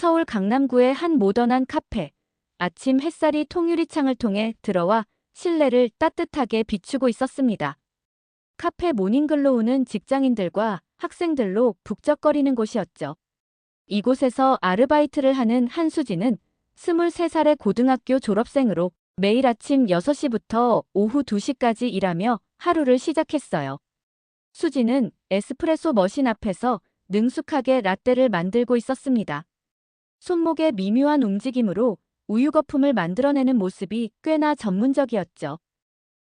서울 강남구의 한 모던한 카페. 아침 햇살이 통유리창을 통해 들어와 실내를 따뜻하게 비추고 있었습니다. 카페 모닝글로우는 직장인들과 학생들로 북적거리는 곳이었죠. 이곳에서 아르바이트를 하는 한수진은 23살의 고등학교 졸업생으로 매일 아침 6시부터 오후 2시까지 일하며 하루를 시작했어요. 수진은 에스프레소 머신 앞에서 능숙하게 라떼를 만들고 있었습니다. 손목의 미묘한 움직임으로 우유 거품을 만들어내는 모습이 꽤나 전문적이었죠.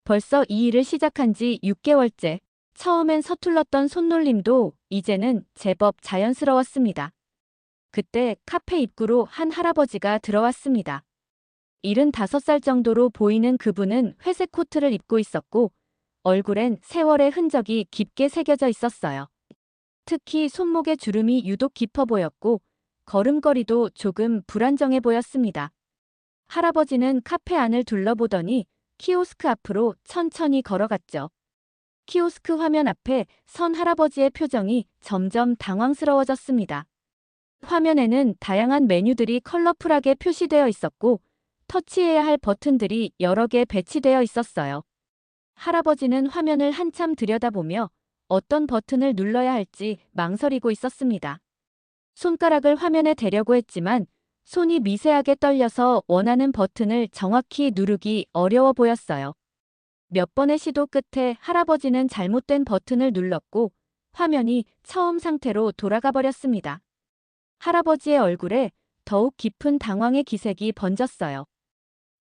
벌써 이 일을 시작한 지 6개월째. 처음엔 서툴렀던 손놀림도 이제는 제법 자연스러웠습니다. 그때 카페 입구로 한 할아버지가 들어왔습니다. 75살 정도로 보이는 그분은 회색 코트를 입고 있었고 얼굴엔 세월의 흔적이 깊게 새겨져 있었어요. 특히 손목의 주름이 유독 깊어 보였고 걸음걸이도 조금 불안정해 보였습니다. 할아버지는 카페 안을 둘러보더니 키오스크 앞으로 천천히 걸어갔죠. 키오스크 화면 앞에 선 할아버지의 표정이 점점 당황스러워졌습니다. 화면에는 다양한 메뉴들이 컬러풀하게 표시되어 있었고 터치해야 할 버튼들이 여러 개 배치되어 있었어요. 할아버지는 화면을 한참 들여다보며 어떤 버튼을 눌러야 할지 망설이고 있었습니다. 손가락을 화면에 대려고 했지만 손이 미세하게 떨려서 원하는 버튼을 정확히 누르기 어려워 보였어요. 몇 번의 시도 끝에 할아버지는 잘못된 버튼을 눌렀고 화면이 처음 상태로 돌아가 버렸습니다. 할아버지의 얼굴에 더욱 깊은 당황의 기색이 번졌어요.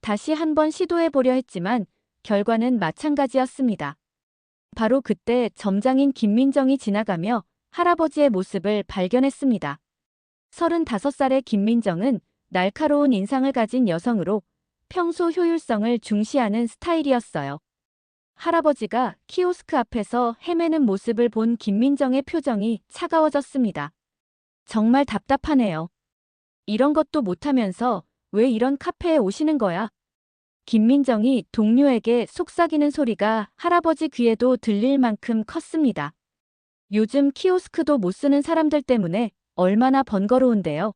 다시 한번 시도해 보려 했지만 결과는 마찬가지였습니다. 바로 그때 점장인 김민정이 지나가며 할아버지의 모습을 발견했습니다. 35살의 김민정은 날카로운 인상을 가진 여성으로 평소 효율성을 중시하는 스타일이었어요. 할아버지가 키오스크 앞에서 헤매는 모습을 본 김민정의 표정이 차가워졌습니다. 정말 답답하네요. 이런 것도 못하면서 왜 이런 카페에 오시는 거야? 김민정이 동료에게 속삭이는 소리가 할아버지 귀에도 들릴 만큼 컸습니다. 요즘 키오스크도 못 쓰는 사람들 때문에 얼마나 번거로운데요.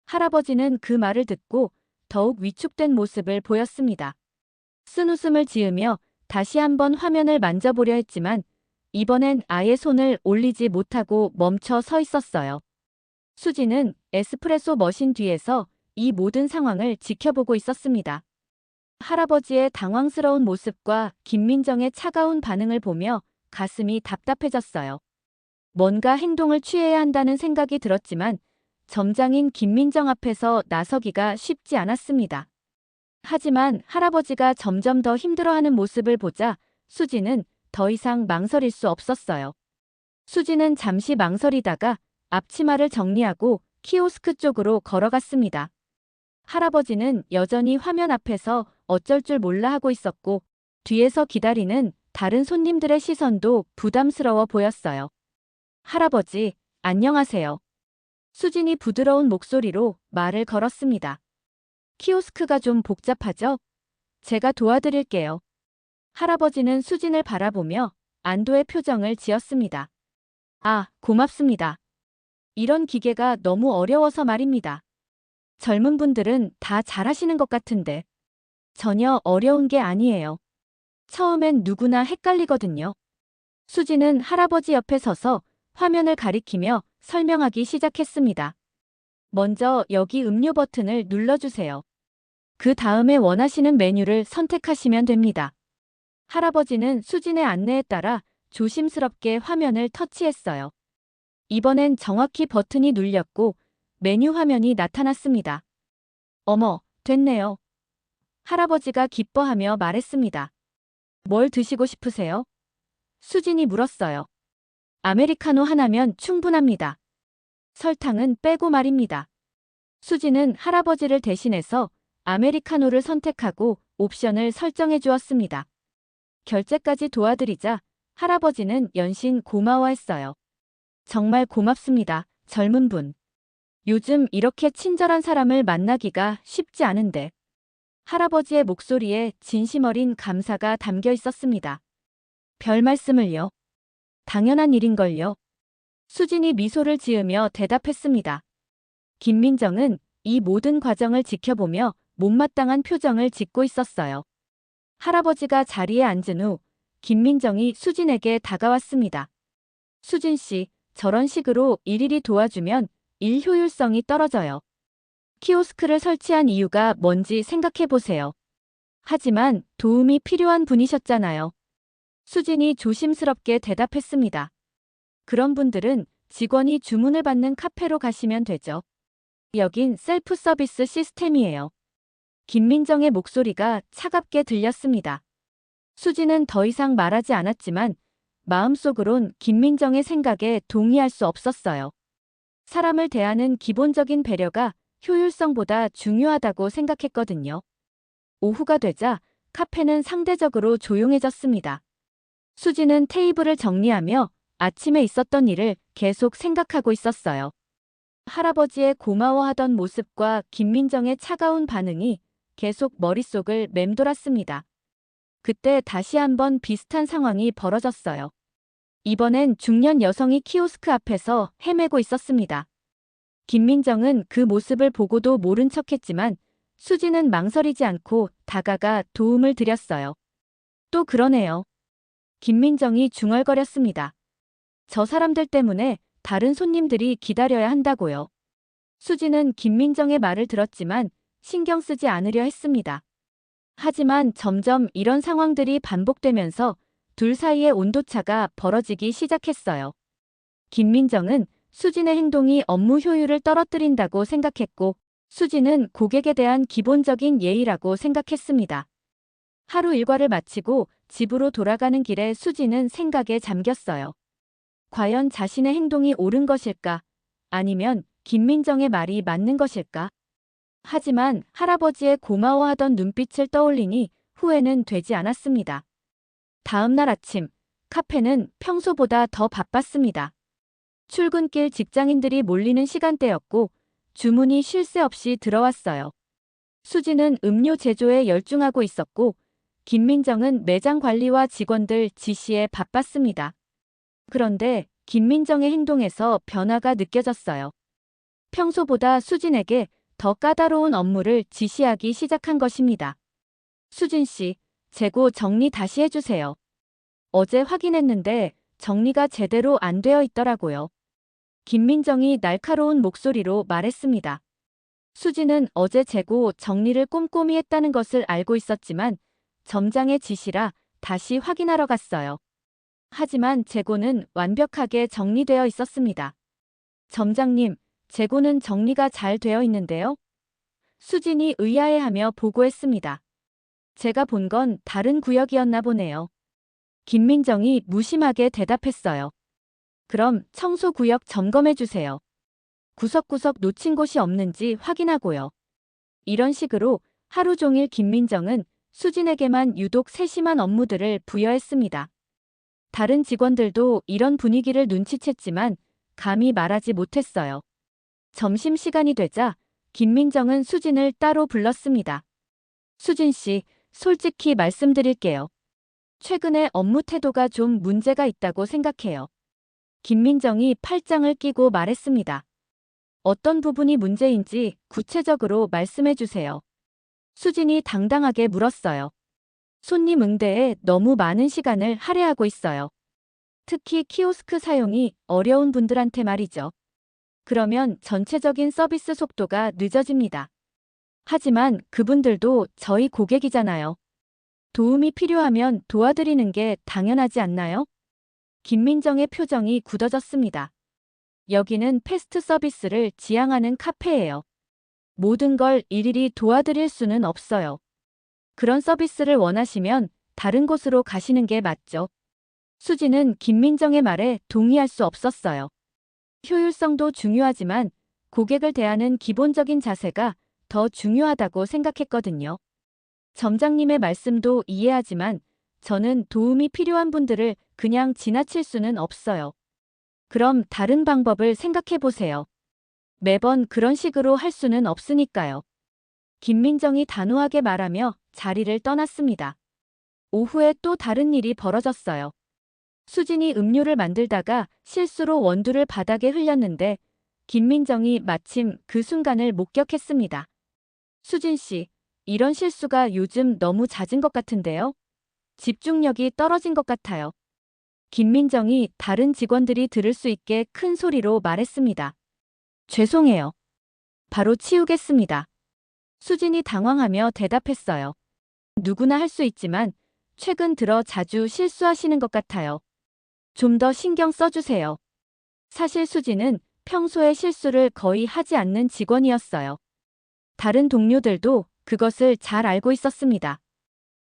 할아버지는 그 말을 듣고 더욱 위축된 모습을 보였습니다. 쓴웃음을 지으며 다시 한번 화면을 만져보려 했지만 이번엔 아예 손을 올리지 못하고 멈춰 서 있었어요. 수지는 에스프레소 머신 뒤에서 이 모든 상황을 지켜보고 있었습니다. 할아버지의 당황스러운 모습과 김민정의 차가운 반응을 보며 가슴이 답답해졌어요. 뭔가 행동을 취해야 한다는 생각이 들었지만 점장인 김민정 앞에서 나서기가 쉽지 않았습니다. 하지만 할아버지가 점점 더 힘들어하는 모습을 보자 수지는 더 이상 망설일 수 없었어요. 수지는 잠시 망설이다가 앞치마를 정리하고 키오스크 쪽으로 걸어갔습니다. 할아버지는 여전히 화면 앞에서 어쩔 줄 몰라 하고 있었고 뒤에서 기다리는 다른 손님들의 시선도 부담스러워 보였어요. 할아버지, 안녕하세요. 수진이 부드러운 목소리로 말을 걸었습니다. 키오스크가 좀 복잡하죠? 제가 도와드릴게요. 할아버지는 수진을 바라보며 안도의 표정을 지었습니다. 아, 고맙습니다. 이런 기계가 너무 어려워서 말입니다. 젊은 분들은 다 잘하시는 것 같은데. 전혀 어려운 게 아니에요. 처음엔 누구나 헷갈리거든요. 수지는 할아버지 옆에 서서 화면을 가리키며 설명하기 시작했습니다. 먼저 여기 음료 버튼을 눌러주세요. 그 다음에 원하시는 메뉴를 선택하시면 됩니다. 할아버지는 수진의 안내에 따라 조심스럽게 화면을 터치했어요. 이번엔 정확히 버튼이 눌렸고 메뉴 화면이 나타났습니다. 어머, 됐네요. 할아버지가 기뻐하며 말했습니다. 뭘 드시고 싶으세요? 수진이 물었어요. 아메리카노 하나면 충분합니다. 설탕은 빼고 말입니다. 수진은 할아버지를 대신해서 아메리카노를 선택하고 옵션을 설정해 주었습니다. 결제까지 도와드리자 할아버지는 연신 고마워했어요. 정말 고맙습니다, 젊은 분. 요즘 이렇게 친절한 사람을 만나기가 쉽지 않은데. 할아버지의 목소리에 진심 어린 감사가 담겨 있었습니다. 별 말씀을요. 당연한 일인걸요. 수진이 미소를 지으며 대답했습니다. 김민정은 이 모든 과정을 지켜보며 못마땅한 표정을 짓고 있었어요. 할아버지가 자리에 앉은 후 김민정이 수진에게 다가왔습니다. 수진 씨, 저런 식으로 일일이 도와주면 일 효율성이 떨어져요. 키오스크를 설치한 이유가 뭔지 생각해 보세요. 하지만 도움이 필요한 분이셨잖아요. 수진이 조심스럽게 대답했습니다. 그런 분들은 직원이 주문을 받는 카페로 가시면 되죠. 여긴 셀프 서비스 시스템이에요. 김민정의 목소리가 차갑게 들렸습니다. 수진은 더 이상 말하지 않았지만 마음속으론 김민정의 생각에 동의할 수 없었어요. 사람을 대하는 기본적인 배려가 효율성보다 중요하다고 생각했거든요. 오후가 되자 카페는 상대적으로 조용해졌습니다. 수진은 테이블을 정리하며 아침에 있었던 일을 계속 생각하고 있었어요. 할아버지의 고마워하던 모습과 김민정의 차가운 반응이 계속 머릿속을 맴돌았습니다. 그때 다시 한번 비슷한 상황이 벌어졌어요. 이번엔 중년 여성이 키오스크 앞에서 헤매고 있었습니다. 김민정은 그 모습을 보고도 모른 척했지만 수진은 망설이지 않고 다가가 도움을 드렸어요. 또 그러네요. 김민정이 중얼거렸습니다. 저 사람들 때문에 다른 손님들이 기다려야 한다고요. 수진은 김민정의 말을 들었지만 신경 쓰지 않으려 했습니다. 하지만 점점 이런 상황들이 반복되면서 둘 사이의 온도차가 벌어지기 시작했어요. 김민정은 수진의 행동이 업무 효율을 떨어뜨린다고 생각했고 수진은 고객에 대한 기본적인 예의라고 생각했습니다. 하루 일과를 마치고 집으로 돌아가는 길에 수진은 생각에 잠겼어요. 과연 자신의 행동이 옳은 것일까? 아니면 김민정의 말이 맞는 것일까? 하지만 할아버지의 고마워하던 눈빛을 떠올리니 후회는 되지 않았습니다. 다음 날 아침, 카페는 평소보다 더 바빴습니다. 출근길 직장인들이 몰리는 시간대였고 주문이 쉴 새 없이 들어왔어요. 수진은 음료 제조에 열중하고 있었고 김민정은 매장 관리와 직원들 지시에 바빴습니다. 그런데 김민정의 행동에서 변화가 느껴졌어요. 평소보다 수진에게 더 까다로운 업무를 지시하기 시작한 것입니다. 수진 씨, 재고 정리 다시 해주세요. 어제 확인했는데 정리가 제대로 안 되어 있더라고요. 김민정이 날카로운 목소리로 말했습니다. 수진은 어제 재고 정리를 꼼꼼히 했다는 것을 알고 있었지만 점장의 지시라 다시 확인하러 갔어요. 하지만 재고는 완벽하게 정리되어 있었습니다. 점장님, 재고는 정리가 잘 되어 있는데요? 수진이 의아해하며 보고했습니다. 제가 본 건 다른 구역이었나 보네요. 김민정이 무심하게 대답했어요. 그럼 청소 구역 점검해 주세요. 구석구석 놓친 곳이 없는지 확인하고요. 이런 식으로 하루 종일 김민정은 수진에게만 유독 세심한 업무들을 부여했습니다. 다른 직원들도 이런 분위기를 눈치챘지만 감히 말하지 못했어요. 점심시간이 되자 김민정은 수진을 따로 불렀습니다. 수진 씨, 솔직히 말씀드릴게요. 최근에 업무 태도가 좀 문제가 있다고 생각해요. 김민정이 팔짱을 끼고 말했습니다. 어떤 부분이 문제인지 구체적으로 말씀해 주세요. 수진이 당당하게 물었어요. 손님 응대에 너무 많은 시간을 할애하고 있어요. 특히 키오스크 사용이 어려운 분들한테 말이죠. 그러면 전체적인 서비스 속도가 늦어집니다. 하지만 그분들도 저희 고객이잖아요. 도움이 필요하면 도와드리는 게 당연하지 않나요? 김민정의 표정이 굳어졌습니다. 여기는 패스트 서비스를 지향하는 카페예요. 모든 걸 일일이 도와드릴 수는 없어요. 그런 서비스를 원하시면 다른 곳으로 가시는 게 맞죠. 수지는 김민정의 말에 동의할 수 없었어요. 효율성도 중요하지만 고객을 대하는 기본적인 자세가 더 중요하다고 생각했거든요. 점장님의 말씀도 이해하지만 저는 도움이 필요한 분들을 그냥 지나칠 수는 없어요. 그럼 다른 방법을 생각해 보세요. 매번 그런 식으로 할 수는 없으니까요. 김민정이 단호하게 말하며 자리를 떠났습니다. 오후에 또 다른 일이 벌어졌어요. 수진이 음료를 만들다가 실수로 원두를 바닥에 흘렸는데 김민정이 마침 그 순간을 목격했습니다. 수진 씨, 이런 실수가 요즘 너무 잦은 것 같은데요? 집중력이 떨어진 것 같아요. 김민정이 다른 직원들이 들을 수 있게 큰 소리로 말했습니다. 죄송해요. 바로 치우겠습니다. 수진이 당황하며 대답했어요. 누구나 할 수 있지만 최근 들어 자주 실수하시는 것 같아요. 좀 더 신경 써주세요. 사실 수진은 평소에 실수를 거의 하지 않는 직원이었어요. 다른 동료들도 그것을 잘 알고 있었습니다.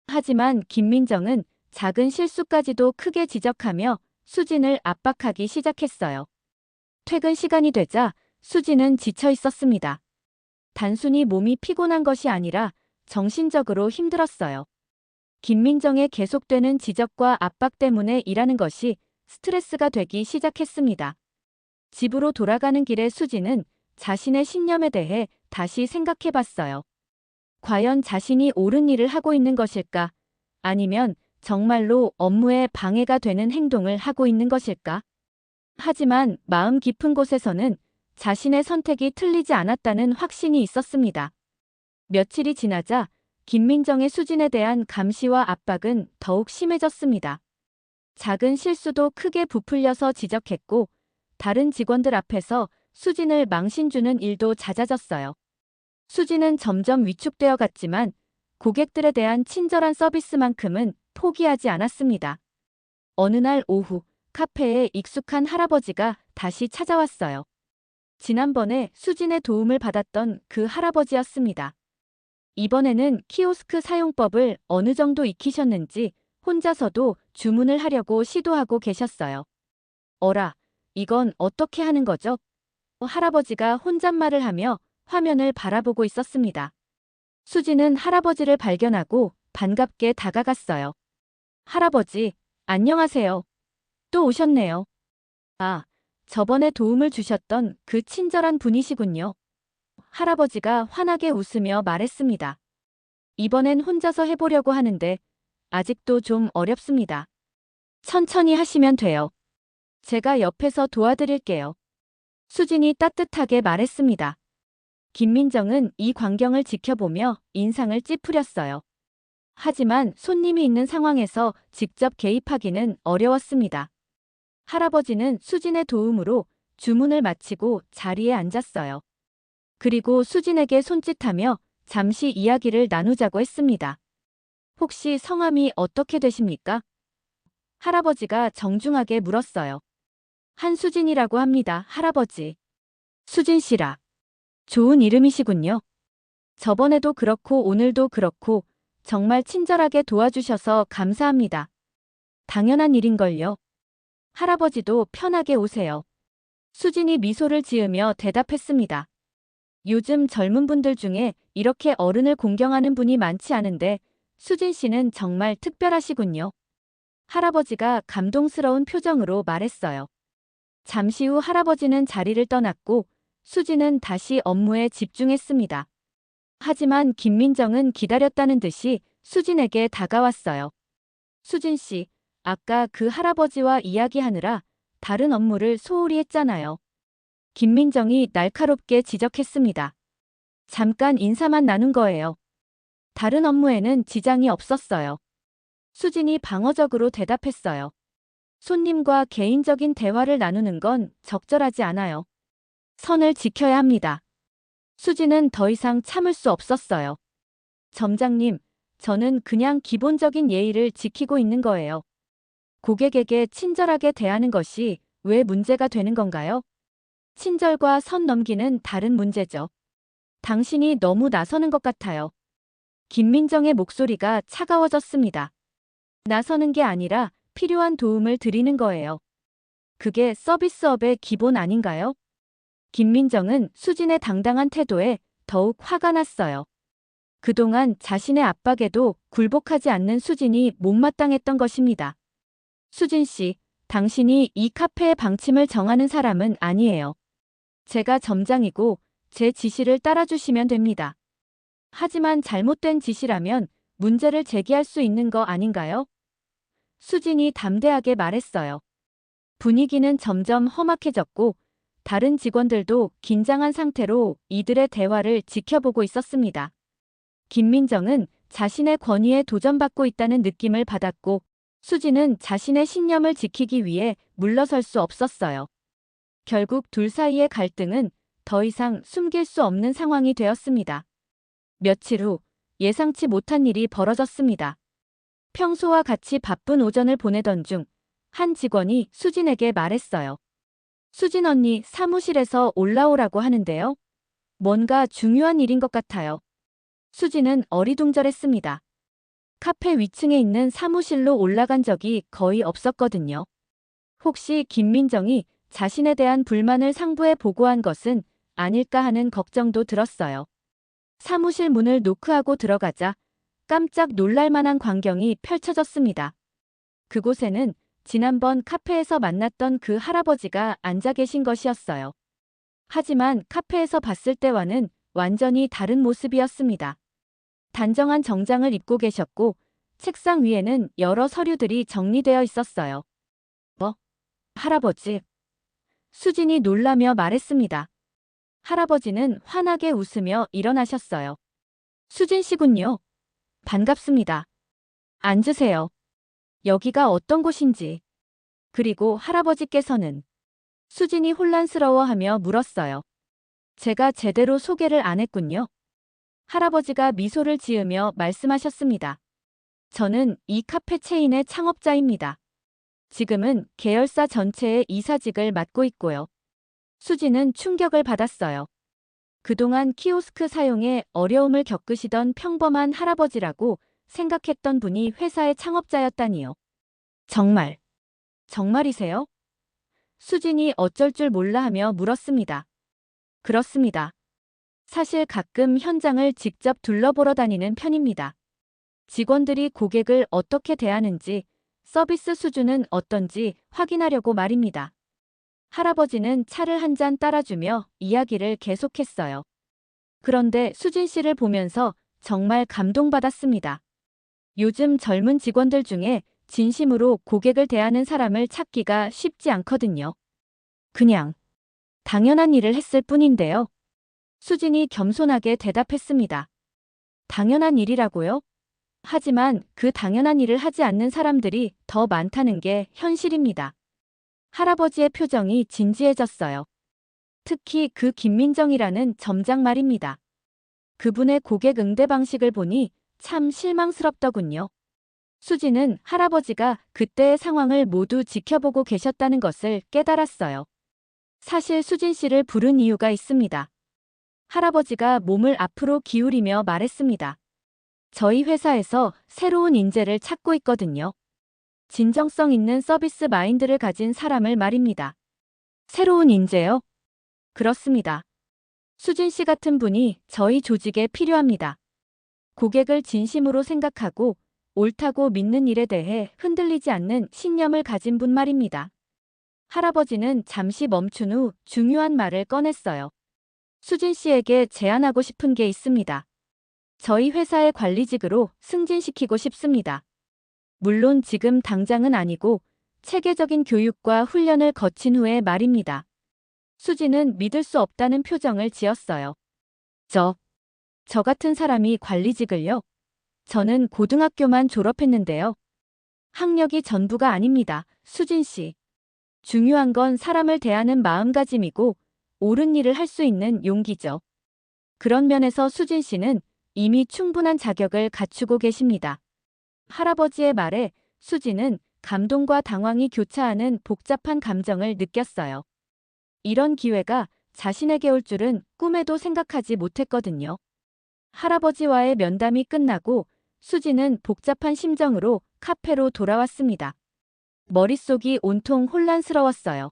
하지만 김민정은 작은 실수까지도 크게 지적하며 수진을 압박하기 시작했어요. 퇴근 시간이 되자 수진은 지쳐 있었습니다. 단순히 몸이 피곤한 것이 아니라 정신적으로 힘들었어요. 김민정의 계속되는 지적과 압박 때문에 일하는 것이 스트레스가 되기 시작했습니다. 집으로 돌아가는 길에 수진은 자신의 신념에 대해 다시 생각해 봤어요. 과연 자신이 옳은 일을 하고 있는 것일까? 아니면 정말로 업무에 방해가 되는 행동을 하고 있는 것일까? 하지만 마음 깊은 곳에서는 자신의 선택이 틀리지 않았다는 확신이 있었습니다. 며칠이 지나자 김민정의 수진에 대한 감시와 압박은 더욱 심해졌습니다. 작은 실수도 크게 부풀려서 지적했고 다른 직원들 앞에서 수진을 망신주는 일도 잦아졌어요. 수진은 점점 위축되어 갔지만 고객들에 대한 친절한 서비스만큼은 포기하지 않았습니다. 어느 날 오후 카페에 익숙한 할아버지가 다시 찾아왔어요. 지난번에 수진의 도움을 받았던 그 할아버지였습니다. 이번에는 키오스크 사용법을 어느 정도 익히셨는지 혼자서도 주문을 하려고 시도하고 계셨어요. 어라, 이건 어떻게 하는 거죠? 할아버지가 혼잣말을 하며 화면을 바라보고 있었습니다. 수진은 할아버지를 발견하고 반갑게 다가갔어요. 할아버지, 안녕하세요. 또 오셨네요. 아, 저번에 도움을 주셨던 그 친절한 분이시군요. 할아버지가 환하게 웃으며 말했습니다. 이번엔 혼자서 해보려고 하는데 아직도 좀 어렵습니다. 천천히 하시면 돼요. 제가 옆에서 도와드릴게요. 수진이 따뜻하게 말했습니다. 김민정은 이 광경을 지켜보며 인상을 찌푸렸어요. 하지만 손님이 있는 상황에서 직접 개입하기는 어려웠습니다. 할아버지는 수진의 도움으로 주문을 마치고 자리에 앉았어요. 그리고 수진에게 손짓하며 잠시 이야기를 나누자고 했습니다. 혹시 성함이 어떻게 되십니까? 할아버지가 정중하게 물었어요. 한수진이라고 합니다, 할아버지. 수진 씨라. 좋은 이름이시군요. 저번에도 그렇고 오늘도 그렇고 정말 친절하게 도와주셔서 감사합니다. 당연한 일인걸요. 할아버지도 편하게 오세요. 수진이 미소를 지으며 대답했습니다. 요즘 젊은 분들 중에 이렇게 어른을 공경하는 분이 많지 않은데 수진 씨는 정말 특별하시군요. 할아버지가 감동스러운 표정으로 말했어요. 잠시 후 할아버지는 자리를 떠났고 수진은 다시 업무에 집중했습니다. 하지만 김민정은 기다렸다는 듯이 수진에게 다가왔어요. 수진 씨, 아까 그 할아버지와 이야기하느라 다른 업무를 소홀히 했잖아요. 김민정이 날카롭게 지적했습니다. 잠깐 인사만 나눈 거예요. 다른 업무에는 지장이 없었어요. 수진이 방어적으로 대답했어요. 손님과 개인적인 대화를 나누는 건 적절하지 않아요. 선을 지켜야 합니다. 수진은 더 이상 참을 수 없었어요. 점장님, 저는 그냥 기본적인 예의를 지키고 있는 거예요. 고객에게 친절하게 대하는 것이 왜 문제가 되는 건가요? 친절과 선 넘기는 다른 문제죠. 당신이 너무 나서는 것 같아요. 김민정의 목소리가 차가워졌습니다. 나서는 게 아니라 필요한 도움을 드리는 거예요. 그게 서비스업의 기본 아닌가요? 김민정은 수진의 당당한 태도에 더욱 화가 났어요. 그동안 자신의 압박에도 굴복하지 않는 수진이 못마땅했던 것입니다. 수진 씨, 당신이 이 카페의 방침을 정하는 사람은 아니에요. 제가 점장이고 제 지시를 따라주시면 됩니다. 하지만 잘못된 지시라면 문제를 제기할 수 있는 거 아닌가요? 수진이 담대하게 말했어요. 분위기는 점점 험악해졌고 다른 직원들도 긴장한 상태로 이들의 대화를 지켜보고 있었습니다. 김민정은 자신의 권위에 도전받고 있다는 느낌을 받았고 수지는 자신의 신념을 지키기 위해 물러설 수 없었어요. 결국 둘 사이의 갈등은 더 이상 숨길 수 없는 상황이 되었습니다. 며칠 후 예상치 못한 일이 벌어졌습니다. 평소와 같이 바쁜 오전을 보내던 중 한 직원이 수진에게 말했어요. 수진 언니 사무실에서 올라오라고 하는데요. 뭔가 중요한 일인 것 같아요. 수진은 어리둥절했습니다. 카페 위층에 있는 사무실로 올라간 적이 거의 없었거든요. 혹시 김민정이 자신에 대한 불만을 상부에 보고한 것은 아닐까 하는 걱정도 들었어요. 사무실 문을 노크하고 들어가자 깜짝 놀랄 만한 광경이 펼쳐졌습니다. 그곳에는 지난번 카페에서 만났던 그 할아버지가 앉아 계신 것이었어요. 하지만 카페에서 봤을 때와는 완전히 다른 모습이었습니다. 단정한 정장을 입고 계셨고 책상 위에는 여러 서류들이 정리되어 있었어요. 할아버지. 수진이 놀라며 말했습니다. 할아버지는 환하게 웃으며 일어나셨어요. 수진 씨군요. 반갑습니다. 앉으세요. 여기가 어떤 곳인지. 그리고 할아버지께서는 수진이 혼란스러워하며 물었어요. 제가 제대로 소개를 안 했군요. 할아버지가 미소를 지으며 말씀하셨습니다. 저는 이 카페 체인의 창업자입니다. 지금은 계열사 전체의 이사직을 맡고 있고요. 수진은 충격을 받았어요. 그동안 키오스크 사용에 어려움을 겪으시던 평범한 할아버지라고 생각했던 분이 회사의 창업자였다니요. 정말이세요? 수진이 어쩔 줄 몰라 하며 물었습니다. 그렇습니다. 사실 가끔 현장을 직접 둘러보러 다니는 편입니다. 직원들이 고객을 어떻게 대하는지, 서비스 수준은 어떤지 확인하려고 말입니다. 할아버지는 차를 한 잔 따라주며 이야기를 계속했어요. 그런데 수진 씨를 보면서 정말 감동받았습니다. 요즘 젊은 직원들 중에 진심으로 고객을 대하는 사람을 찾기가 쉽지 않거든요. 그냥 당연한 일을 했을 뿐인데요. 수진이 겸손하게 대답했습니다. 당연한 일이라고요? 하지만 그 당연한 일을 하지 않는 사람들이 더 많다는 게 현실입니다. 할아버지의 표정이 진지해졌어요. 특히 그 김민정이라는 점장 말입니다. 그분의 고객 응대 방식을 보니 참 실망스럽더군요. 수지는 할아버지가 그때의 상황을 모두 지켜보고 계셨다는 것을 깨달았어요. 사실 수진 씨를 부른 이유가 있습니다. 할아버지가 몸을 앞으로 기울이며 말했습니다. 저희 회사에서 새로운 인재를 찾고 있거든요. 진정성 있는 서비스 마인드를 가진 사람을 말입니다. 새로운 인재요? 그렇습니다. 수진 씨 같은 분이 저희 조직에 필요합니다. 고객을 진심으로 생각하고 옳다고 믿는 일에 대해 흔들리지 않는 신념을 가진 분 말입니다. 할아버지는 잠시 멈춘 후 중요한 말을 꺼냈어요. 수진 씨에게 제안하고 싶은 게 있습니다. 저희 회사의 관리직으로 승진시키고 싶습니다. 물론 지금 당장은 아니고 체계적인 교육과 훈련을 거친 후에 말입니다. 수진은 믿을 수 없다는 표정을 지었어요. 저 같은 사람이 관리직을요? 저는 고등학교만 졸업했는데요. 학력이 전부가 아닙니다. 수진 씨. 중요한 건 사람을 대하는 마음가짐이고 옳은 일을 할 수 있는 용기죠. 그런 면에서 수진 씨는 이미 충분한 자격을 갖추고 계십니다. 할아버지의 말에 수진은 감동과 당황이 교차하는 복잡한 감정을 느꼈어요. 이런 기회가 자신에게 올 줄은 꿈에도 생각하지 못했거든요. 할아버지와의 면담이 끝나고 수진은 복잡한 심정으로 카페로 돌아왔습니다. 머릿속이 온통 혼란스러웠어요.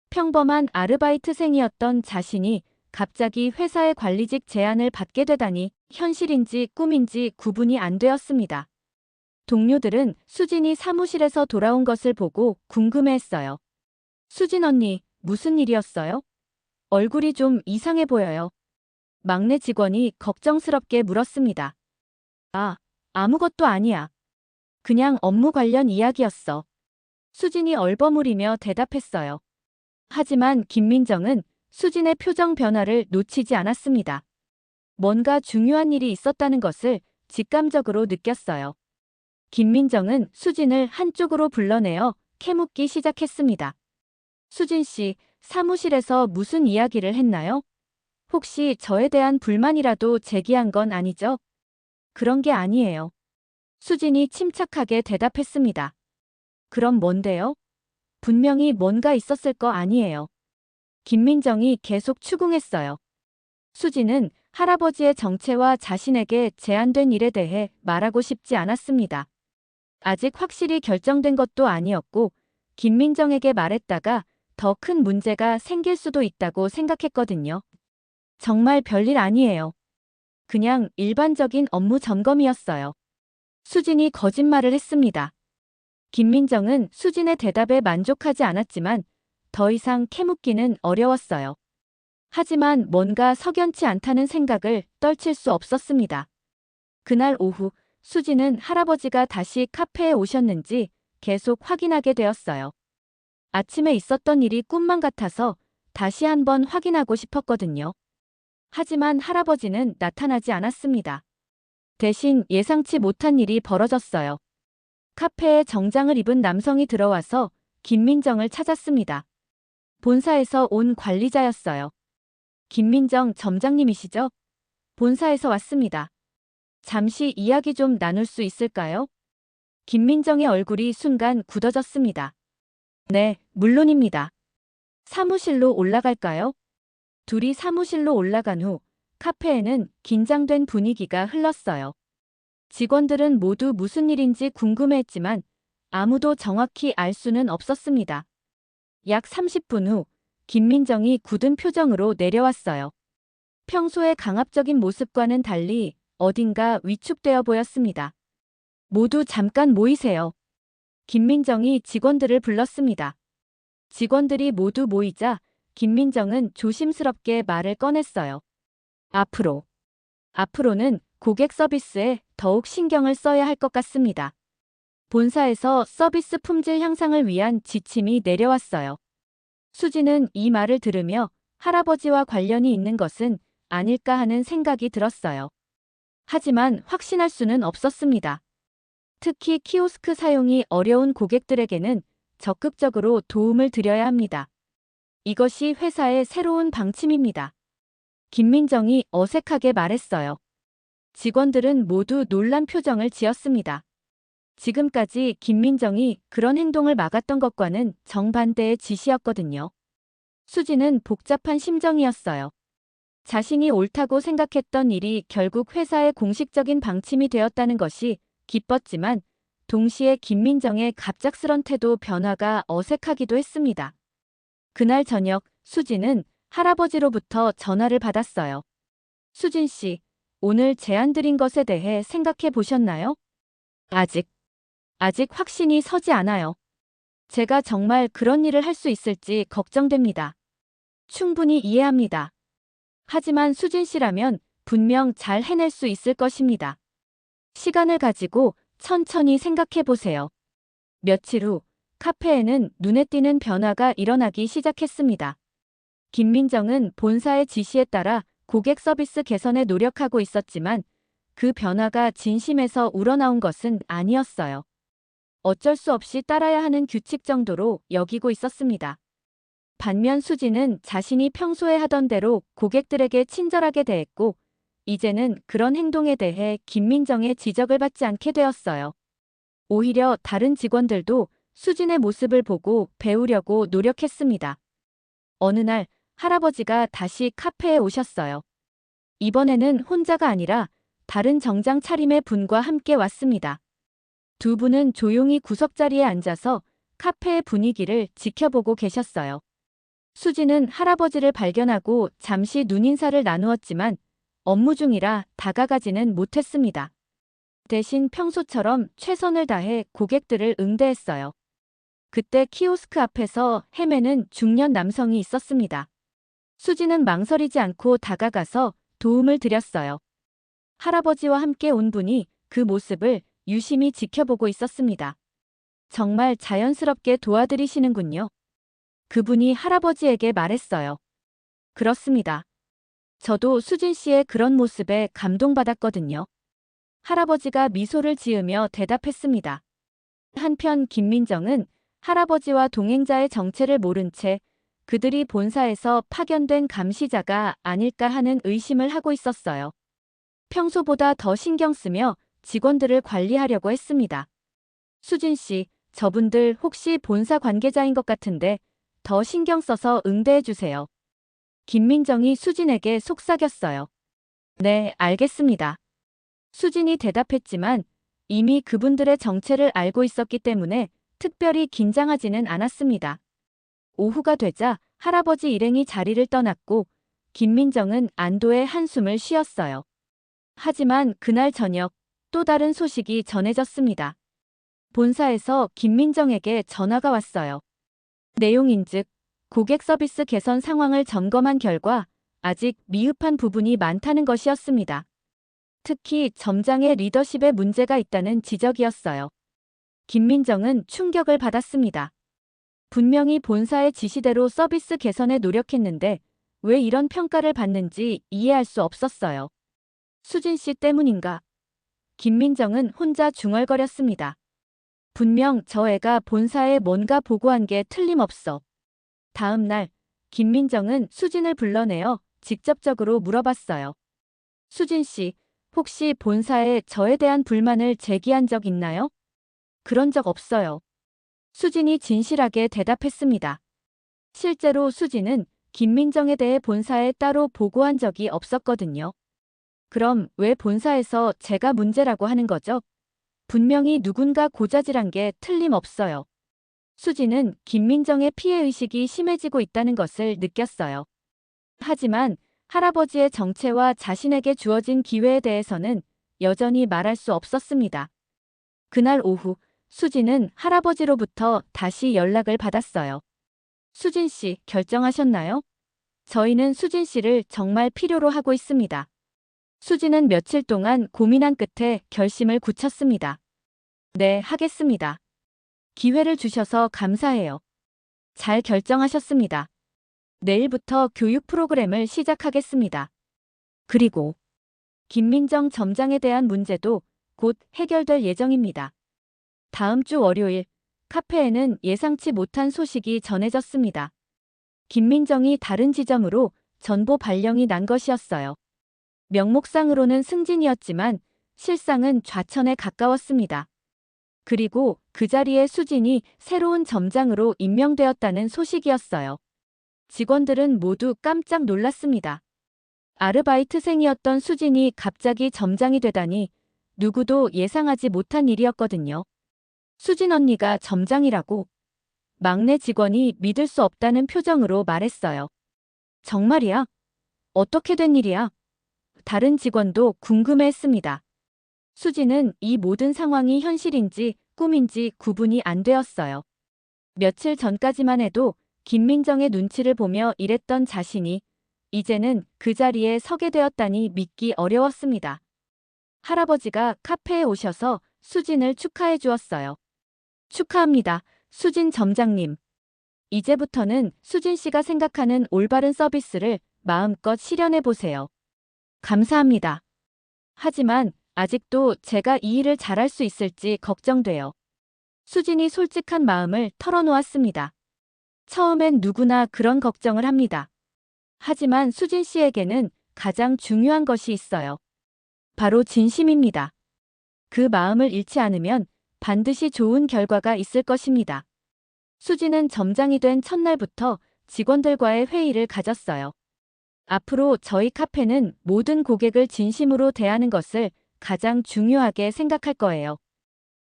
평범한 아르바이트생이었던 자신이 갑자기 회사의 관리직 제안을 받게 되다니 현실인지 꿈인지 구분이 안 되었습니다. 동료들은 수진이 사무실에서 돌아온 것을 보고 궁금해했어요. 수진 언니, 무슨 일이었어요? 얼굴이 좀 이상해 보여요. 막내 직원이 걱정스럽게 물었습니다. 아무것도 아니야. 그냥 업무 관련 이야기였어. 수진이 얼버무리며 대답했어요. 하지만 김민정은 수진의 표정 변화를 놓치지 않았습니다. 뭔가 중요한 일이 있었다는 것을 직감적으로 느꼈어요. 김민정은 수진을 한쪽으로 불러내어 캐묻기 시작했습니다. 수진 씨, 사무실에서 무슨 이야기를 했나요? 혹시 저에 대한 불만이라도 제기한 건 아니죠? 그런 게 아니에요. 수진이 침착하게 대답했습니다. 그럼 뭔데요? 분명히 뭔가 있었을 거 아니에요. 김민정이 계속 추궁했어요. 수진은 할아버지의 정체와 자신에게 제안된 일에 대해 말하고 싶지 않았습니다. 아직 확실히 결정된 것도 아니었고 김민정에게 말했다가 더 큰 문제가 생길 수도 있다고 생각했거든요. 정말 별일 아니에요. 그냥 일반적인 업무 점검이었어요. 수진이 거짓말을 했습니다. 김민정은 수진의 대답에 만족하지 않았지만 더 이상 캐묻기는 어려웠어요. 하지만 뭔가 석연치 않다는 생각을 떨칠 수 없었습니다. 그날 오후 수진은 할아버지가 다시 카페에 오셨는지 계속 확인하게 되었어요. 아침에 있었던 일이 꿈만 같아서 다시 한번 확인하고 싶었거든요. 하지만 할아버지는 나타나지 않았습니다. 대신 예상치 못한 일이 벌어졌어요. 카페에 정장을 입은 남성이 들어와서 김민정을 찾았습니다. 본사에서 온 관리자였어요. 김민정 점장님이시죠? 본사에서 왔습니다. 잠시 이야기 좀 나눌 수 있을까요? 김민정의 얼굴이 순간 굳어졌습니다. 네, 물론입니다. 사무실로 올라갈까요? 둘이 사무실로 올라간 후 카페에는 긴장된 분위기가 흘렀어요. 직원들은 모두 무슨 일인지 궁금해했지만 아무도 정확히 알 수는 없었습니다. 약 30분 후 김민정이 굳은 표정으로 내려왔어요. 평소의 강압적인 모습과는 달리 어딘가 위축되어 보였습니다. 모두 잠깐 모이세요. 김민정이 직원들을 불렀습니다. 직원들이 모두 모이자 김민정은 조심스럽게 말을 꺼냈어요. 앞으로는 고객 서비스에 더욱 신경을 써야 할 것 같습니다. 본사에서 서비스 품질 향상을 위한 지침이 내려왔어요. 수지는 이 말을 들으며 할아버지와 관련이 있는 것은 아닐까 하는 생각이 들었어요. 하지만 확신할 수는 없었습니다. 특히 키오스크 사용이 어려운 고객들에게는 적극적으로 도움을 드려야 합니다. 이것이 회사의 새로운 방침입니다. 김민정이 어색하게 말했어요. 직원들은 모두 놀란 표정을 지었습니다. 지금까지 김민정이 그런 행동을 막았던 것과는 정반대의 지시였거든요. 수지는 복잡한 심정이었어요. 자신이 옳다고 생각했던 일이 결국 회사의 공식적인 방침이 되었다는 것이 기뻤지만 동시에 김민정의 갑작스런 태도 변화가 어색하기도 했습니다. 그날 저녁 수지는 할아버지로부터 전화를 받았어요. 수진 씨, 오늘 제안 드린 것에 대해 생각해 보셨나요? 아직 확신이 서지 않아요. 제가 정말 그런 일을 할 수 있을지 걱정됩니다. 충분히 이해합니다. 하지만 수진 씨라면 분명 잘 해낼 수 있을 것입니다. 시간을 가지고 천천히 생각해 보세요. 며칠 후 카페에는 눈에 띄는 변화가 일어나기 시작했습니다. 김민정은 본사의 지시에 따라 고객 서비스 개선에 노력하고 있었지만 그 변화가 진심에서 우러나온 것은 아니었어요. 어쩔 수 없이 따라야 하는 규칙 정도로 여기고 있었습니다. 반면 수지는 자신이 평소에 하던 대로 고객들에게 친절하게 대했고 이제는 그런 행동에 대해 김민정의 지적을 받지 않게 되었어요. 오히려 다른 직원들도 수진의 모습을 보고 배우려고 노력했습니다. 어느 날 할아버지가 다시 카페에 오셨어요. 이번에는 혼자가 아니라 다른 정장 차림의 분과 함께 왔습니다. 두 분은 조용히 구석자리에 앉아서 카페의 분위기를 지켜보고 계셨어요. 수지는 할아버지를 발견하고 잠시 눈인사를 나누었지만 업무 중이라 다가가지는 못했습니다. 대신 평소처럼 최선을 다해 고객들을 응대했어요. 그때 키오스크 앞에서 헤매는 중년 남성이 있었습니다. 수지는 망설이지 않고 다가가서 도움을 드렸어요. 할아버지와 함께 온 분이 그 모습을 유심히 지켜보고 있었습니다. 정말 자연스럽게 도와드리시는군요. 그분이 할아버지에게 말했어요. 그렇습니다. 저도 수진 씨의 그런 모습에 감동받았거든요. 할아버지가 미소를 지으며 대답했습니다. 한편 김민정은 할아버지와 동행자의 정체를 모른 채 그들이 본사에서 파견된 감시자가 아닐까 하는 의심을 하고 있었어요. 평소보다 더 신경 쓰며 직원들을 관리하려고 했습니다. 수진 씨, 저분들 혹시 본사 관계자인 것 같은데 더 신경 써서 응대해 주세요. 김민정이 수진에게 속삭였어요. 네, 알겠습니다. 수진이 대답했지만 이미 그분들의 정체를 알고 있었기 때문에 특별히 긴장하지는 않았습니다. 오후가 되자 할아버지 일행이 자리를 떠났고 김민정은 안도의 한숨을 쉬었어요. 하지만 그날 저녁 또 다른 소식이 전해졌습니다. 본사에서 김민정에게 전화가 왔어요. 내용인즉 고객 서비스 개선 상황을 점검한 결과 아직 미흡한 부분이 많다는 것이었습니다. 특히 점장의 리더십에 문제가 있다는 지적이었어요. 김민정은 충격을 받았습니다. 분명히 본사의 지시대로 서비스 개선에 노력했는데 왜 이런 평가를 받는지 이해할 수 없었어요. 수진 씨 때문인가? 김민정은 혼자 중얼거렸습니다. 분명 저 애가 본사에 뭔가 보고한 게 틀림없어. 다음 날 김민정은 수진을 불러내어 직접적으로 물어봤어요. 수진 씨, 혹시 본사에 저에 대한 불만을 제기한 적 있나요? 그런 적 없어요. 수진이 진실하게 대답했습니다. 실제로 수진은 김민정에 대해 본사에 따로 보고한 적이 없었거든요. 그럼 왜 본사에서 제가 문제라고 하는 거죠? 분명히 누군가 고자질한 게 틀림없어요. 수진은 김민정의 피해의식이 심해지고 있다는 것을 느꼈어요. 하지만 할아버지의 정체와 자신에게 주어진 기회에 대해서는 여전히 말할 수 없었습니다. 그날 오후 수진은 할아버지로부터 다시 연락을 받았어요. 수진 씨, 결정하셨나요? 저희는 수진 씨를 정말 필요로 하고 있습니다. 수진은 며칠 동안 고민한 끝에 결심을 굳혔습니다. 네, 하겠습니다. 기회를 주셔서 감사해요. 잘 결정하셨습니다. 내일부터 교육 프로그램을 시작하겠습니다. 그리고 김민정 점장에 대한 문제도 곧 해결될 예정입니다. 다음 주 월요일 카페에는 예상치 못한 소식이 전해졌습니다. 김민정이 다른 지점으로 전보 발령이 난 것이었어요. 명목상으로는 승진이었지만 실상은 좌천에 가까웠습니다. 그리고 그 자리에 수진이 새로운 점장으로 임명되었다는 소식이었어요. 직원들은 모두 깜짝 놀랐습니다. 아르바이트생이었던 수진이 갑자기 점장이 되다니 누구도 예상하지 못한 일이었거든요. 수진 언니가 점장이라고 막내 직원이 믿을 수 없다는 표정으로 말했어요. 정말이야? 어떻게 된 일이야? 다른 직원도 궁금해했습니다. 수진은 이 모든 상황이 현실인지 꿈인지 구분이 안 되었어요. 며칠 전까지만 해도 김민정의 눈치를 보며 일했던 자신이 이제는 그 자리에 서게 되었다니 믿기 어려웠습니다. 할아버지가 카페에 오셔서 수진을 축하해 주었어요. 축하합니다, 수진 점장님. 이제부터는 수진 씨가 생각하는 올바른 서비스를 마음껏 실현해 보세요. 감사합니다. 하지만 아직도 제가 이 일을 잘할 수 있을지 걱정돼요. 수진이 솔직한 마음을 털어놓았습니다. 처음엔 누구나 그런 걱정을 합니다. 하지만 수진 씨에게는 가장 중요한 것이 있어요. 바로 진심입니다. 그 마음을 잃지 않으면 반드시 좋은 결과가 있을 것입니다. 수진은 점장이 된 첫날부터 직원들과의 회의를 가졌어요. 앞으로 저희 카페는 모든 고객을 진심으로 대하는 것을 가장 중요하게 생각할 거예요.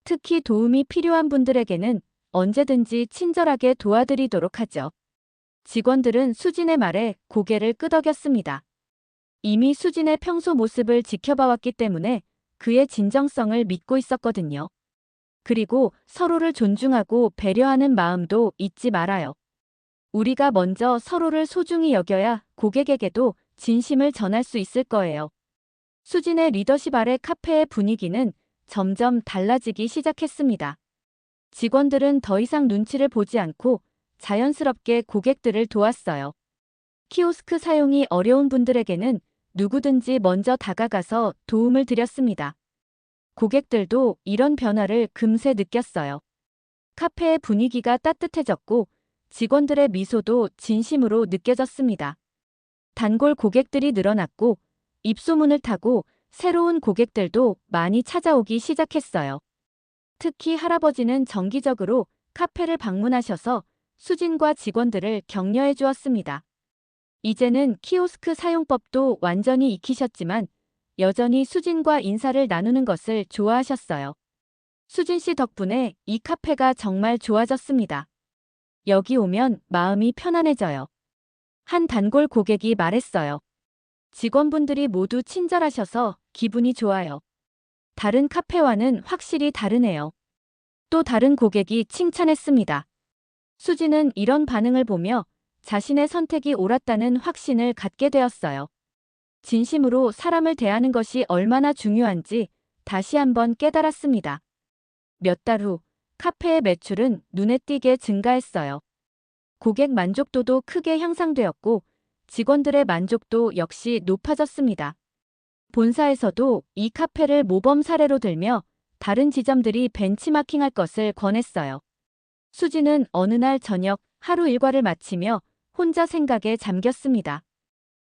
특히 도움이 필요한 분들에게는 언제든지 친절하게 도와드리도록 하죠. 직원들은 수진의 말에 고개를 끄덕였습니다. 이미 수진의 평소 모습을 지켜봐왔기 때문에 그의 진정성을 믿고 있었거든요. 그리고 서로를 존중하고 배려하는 마음도 잊지 말아요. 우리가 먼저 서로를 소중히 여겨야 고객에게도 진심을 전할 수 있을 거예요. 수진의 리더십 아래 카페의 분위기는 점점 달라지기 시작했습니다. 직원들은 더 이상 눈치를 보지 않고 자연스럽게 고객들을 도왔어요. 키오스크 사용이 어려운 분들에게는 누구든지 먼저 다가가서 도움을 드렸습니다. 고객들도 이런 변화를 금세 느꼈어요. 카페의 분위기가 따뜻해졌고 직원들의 미소도 진심으로 느껴졌습니다. 단골 고객들이 늘어났고 입소문을 타고 새로운 고객들도 많이 찾아오기 시작했어요. 특히 할아버지는 정기적으로 카페를 방문하셔서 수진과 직원들을 격려해 주었습니다. 이제는 키오스크 사용법도 완전히 익히셨지만 여전히 수진과 인사를 나누는 것을 좋아하셨어요. 수진 씨 덕분에 이 카페가 정말 좋아졌습니다. 여기 오면 마음이 편안해져요. 한 단골 고객이 말했어요. 직원분들이 모두 친절하셔서 기분이 좋아요. 다른 카페와는 확실히 다르네요. 또 다른 고객이 칭찬했습니다. 수진은 이런 반응을 보며 자신의 선택이 옳았다는 확신을 갖게 되었어요. 진심으로 사람을 대하는 것이 얼마나 중요한지 다시 한번 깨달았습니다. 몇 달 후 카페의 매출은 눈에 띄게 증가했어요. 고객 만족도도 크게 향상되었고 직원들의 만족도 역시 높아졌습니다. 본사에서도 이 카페를 모범 사례로 들며 다른 지점들이 벤치마킹할 것을 권했어요. 수지는 어느 날 저녁 하루 일과를 마치며 혼자 생각에 잠겼습니다.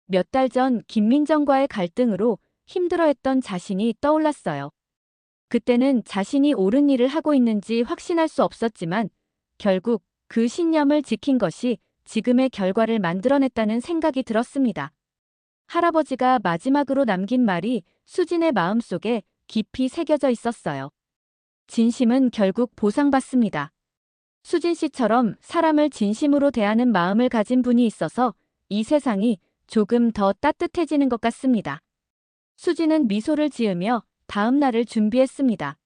몇 달 전 김민정과의 갈등으로 힘들어했던 자신이 떠올랐어요. 그때는 자신이 옳은 일을 하고 있는지 확신할 수 없었지만 결국 그 신념을 지킨 것이 지금의 결과를 만들어냈다는 생각이 들었습니다. 할아버지가 마지막으로 남긴 말이 수진의 마음속에 깊이 새겨져 있었어요. 진심은 결국 보상받습니다. 수진 씨처럼 사람을 진심으로 대하는 마음을 가진 분이 있어서 이 세상이 조금 더 따뜻해지는 것 같습니다. 수진은 미소를 지으며 다음 날을 준비했습니다.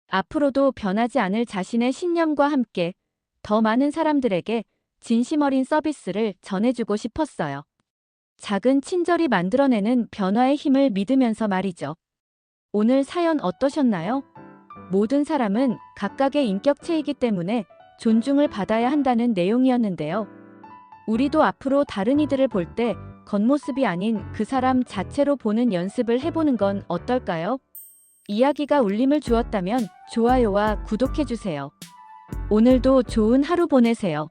앞으로도 변하지 않을 자신의 신념과 함께 더 많은 사람들에게 진심 어린 서비스를 전해주고 싶었어요. 작은 친절이 만들어내는 변화의 힘을 믿으면서 말이죠. 오늘 사연 어떠셨나요? 모든 사람은 각각의 인격체이기 때문에 존중을 받아야 한다는 내용이었는데요. 우리도 앞으로 다른 이들을 볼 때 겉모습이 아닌 그 사람 자체로 보는 연습을 해보는 건 어떨까요? 이야기가 울림을 주었다면 좋아요와 구독해주세요. 오늘도 좋은 하루 보내세요.